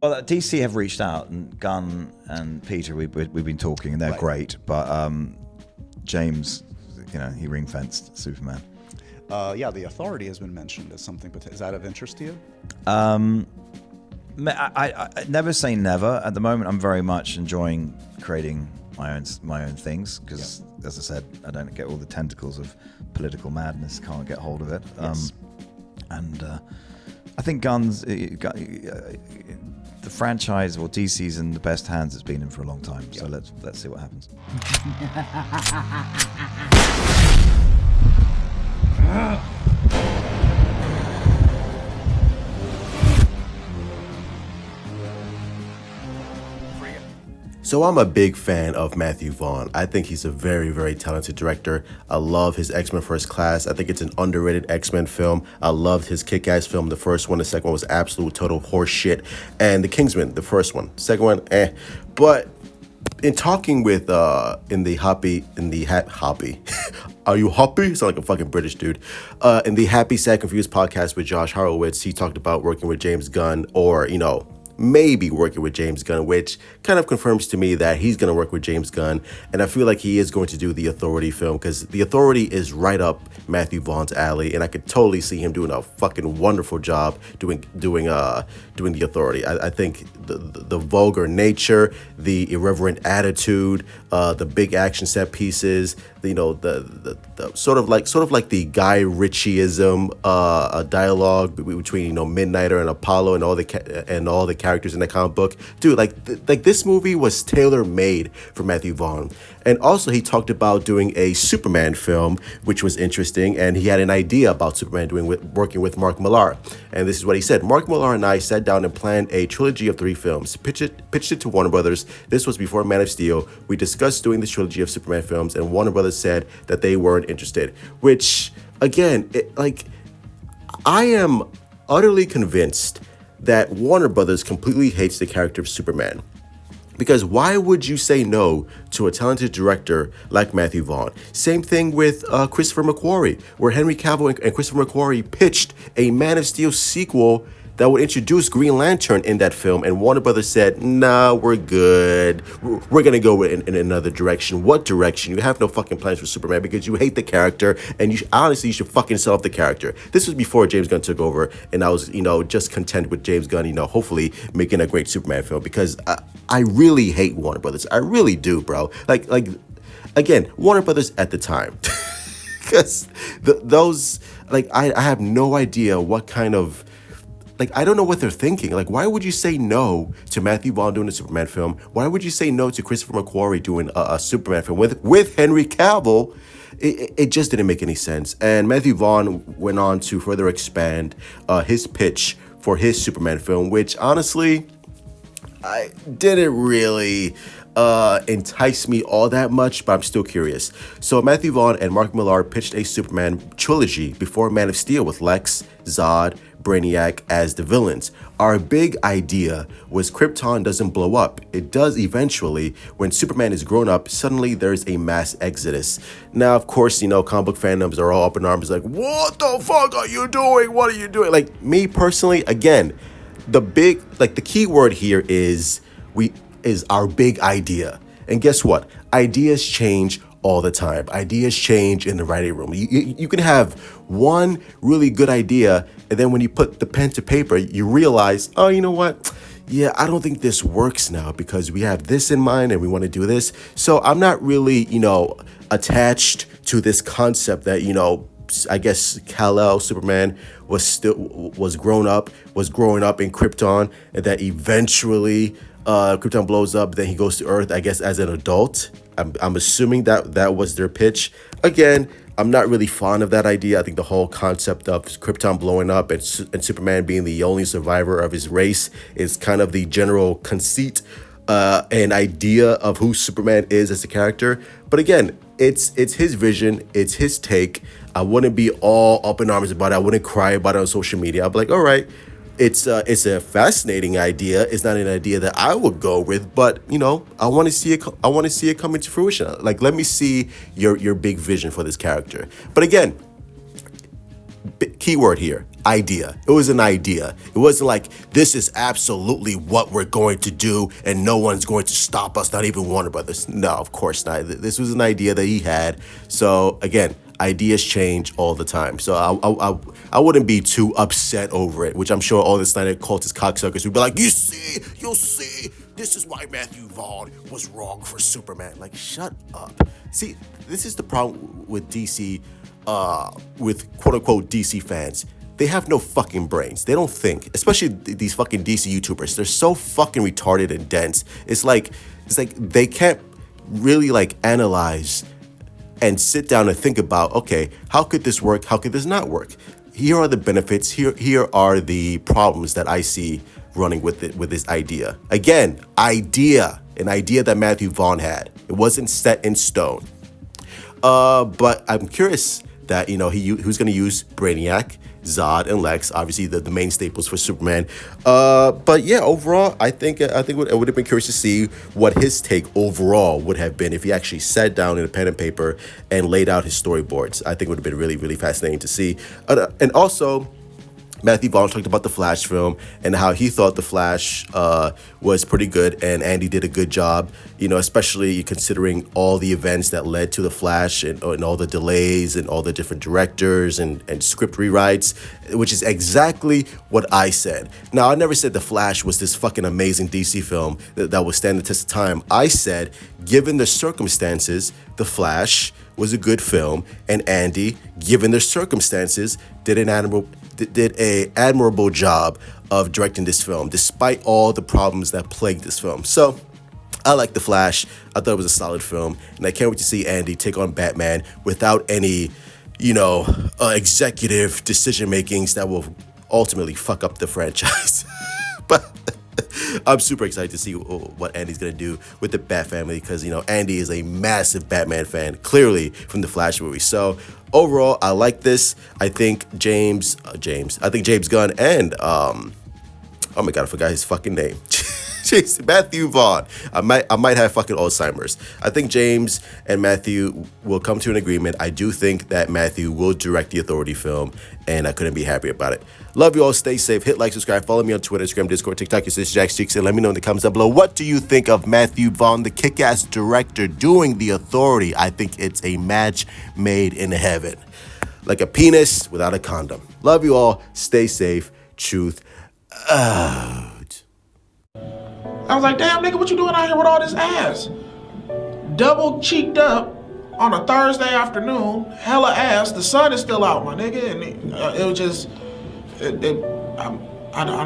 Well, DC have reached out, and Gunn and Peter, we've been talking, and they're great. But James, he ring-fenced Superman. The Authority has been mentioned as something, but is that of interest to you? I never say never. At the moment, I'm very much enjoying creating my own things because, as I said, I don't get all the tentacles of political madness. Can't get hold of it. Yes. I think Gunn's the franchise or DC's in the best hands it's been in for a long time. So let's see what happens. So I'm a big fan of Matthew Vaughn. I think he's a very, very talented director. I love his X-Men First Class. I think it's an underrated X-Men film. I loved his Kick-Ass film. The first one, the second one was absolute total horse shit. And The Kingsman, the first one. Second one, But in talking with in the Happy are you happy? Sound like a fucking British dude. In the Happy Sad Confused podcast with Josh Horowitz, he talked about working with James Gunn, or maybe working with James Gunn, which kind of confirms to me that he's going to work with James Gunn. And I feel like he is going to do the Authority film, because the Authority is right up Matthew Vaughn's alley, and I could totally see him doing a fucking wonderful job doing the Authority. I think the vulgar nature, the irreverent attitude, the big action set pieces, the sort of like the Guy Ritchieism dialogue between Midnighter and Apollo and all the characters in the comic book. Dude, like this movie was tailor-made for Matthew Vaughn. And also he talked about doing a Superman film, which was interesting, and he had an idea about Superman working with Mark Millar. And this is what he said: Mark Millar and I sat down and planned a trilogy of 3 films, pitched it to Warner Brothers. This was before Man of Steel. We discussed doing this trilogy of Superman films, and Warner Brothers said that they weren't interested, which again, I am utterly convinced that Warner Brothers completely hates the character of Superman. Because why would you say no to a talented director like Matthew Vaughn? Same thing with Christopher McQuarrie, where Henry Cavill and Christopher McQuarrie pitched a Man of Steel sequel that would introduce Green Lantern in that film, and Warner Brothers said, nah, we're good. We're going to go in another direction. What direction? You have no fucking plans for Superman because you hate the character, and you should fucking sell off the character. This was before James Gunn took over, and I was, just content with James Gunn, hopefully making a great Superman film, because I really hate Warner Brothers. I really do, bro. Like again, Warner Brothers at the time. Because I have no idea what kind of, I don't know what they're thinking. Why would you say no to Matthew Vaughn doing a Superman film? Why would you say no to Christopher McQuarrie doing a Superman film with Henry Cavill? It just didn't make any sense. And Matthew Vaughn went on to further expand his pitch for his Superman film, which honestly, I didn't really entice me all that much, but I'm still curious. So Matthew Vaughn and Mark Millar pitched a Superman trilogy before Man of Steel with Lex, Zod, Brainiac as the villains. Our big idea was Krypton doesn't blow up. It does eventually. When Superman is grown up, suddenly there's a mass exodus. Now, of course, comic book fandoms are all up in arms, like, what the fuck are you doing? What are you doing? Me personally, again, the key word here is our big idea. And guess what? Ideas change all the time. Ideas change in the writing room. You can have one really good idea, and then when you put the pen to paper, you realize, oh, you know what? Yeah, I don't think this works now because we have this in mind and we want to do this. So I'm not really, attached to this concept that, I guess Kal-El Superman was growing up in Krypton, and that eventually Krypton blows up, then he goes to Earth, I guess, as an adult. I'm assuming that was their pitch. Again, I'm not really fond of that idea. I think the whole concept of Krypton blowing up and Superman being the only survivor of his race is kind of the general conceit and idea of who Superman is as a character. But again, it's his vision, it's his take. I wouldn't be all up in arms about it. I wouldn't cry about it on social media. I'd be like, all right, it's a fascinating idea. It's not an idea that I would go with, but I want to see it. I want to see it come into fruition. Let me see your big vision for this character. But again, key word here: idea. It was an idea. It wasn't like, this is absolutely what we're going to do and no one's going to stop us, not even Warner Brothers. No, of course not. This was an idea that he had. So again, ideas change all the time. So I wouldn't be too upset over it, which I'm sure all the Snyder cultist cocksuckers would be like, you'll see, this is why Matthew Vaughn was wrong for Superman. Like, shut up. See, this is the problem with DC, with quote-unquote DC fans. They have no fucking brains. They don't think, especially these fucking DC YouTubers. They're so fucking retarded and dense. It's like they can't really like analyze and sit down and think about, okay, how could this work? How could this not work? Here are the benefits. Here are the problems that I see running with this idea. Again, an idea that Matthew Vaughn had. It wasn't set in stone. But I'm curious that, you know, who's going to use Brainiac, Zod, and Lex, obviously the main staples for Superman. But yeah, overall, I think I would have been curious to see what his take overall would have been if he actually sat down in a pen and paper and laid out his storyboards. I think it would have been really, really fascinating to see. And also, Matthew Vaughn talked about the Flash film and how he thought the Flash was pretty good, and Andy did a good job, you know, especially considering all the events that led to the Flash and all the delays and all the different directors and script rewrites, which is exactly what I said. Now, I never said the Flash was this fucking amazing DC film that would stand the test of time. I said, given the circumstances, the Flash was a good film, and Andy, given the circumstances, did an admirable job of directing this film, despite all the problems that plagued this film. So, I like The Flash. I thought it was a solid film, and I can't wait to see Andy take on Batman without any, you know, executive decision makings that will ultimately fuck up the franchise. But I'm super excited to see what Andy's going to do with the Bat family, because, you know, Andy is a massive Batman fan, clearly from the Flash movie. So overall, I like this. I think James Gunn and, oh my God, I forgot his fucking name. Jeez, Matthew Vaughn. I might have fucking Alzheimer's. I think James and Matthew will come to an agreement. I do think that Matthew will direct the Authority film, and I couldn't be happy about it. Love you all. Stay safe. Hit like, subscribe. Follow me on Twitter, Instagram, Discord, TikTok. This is Jack Cheeks, and let me know in the comments down below. What do you think of Matthew Vaughn, the kick-ass director, doing the Authority? I think it's a match made in heaven, like a penis without a condom. Love you all. Stay safe. Truth out. I was like, damn, nigga, what you doing out here with all this ass? Double cheeked up on a Thursday afternoon, hella ass. The sun is still out, my nigga, and it was just, I don't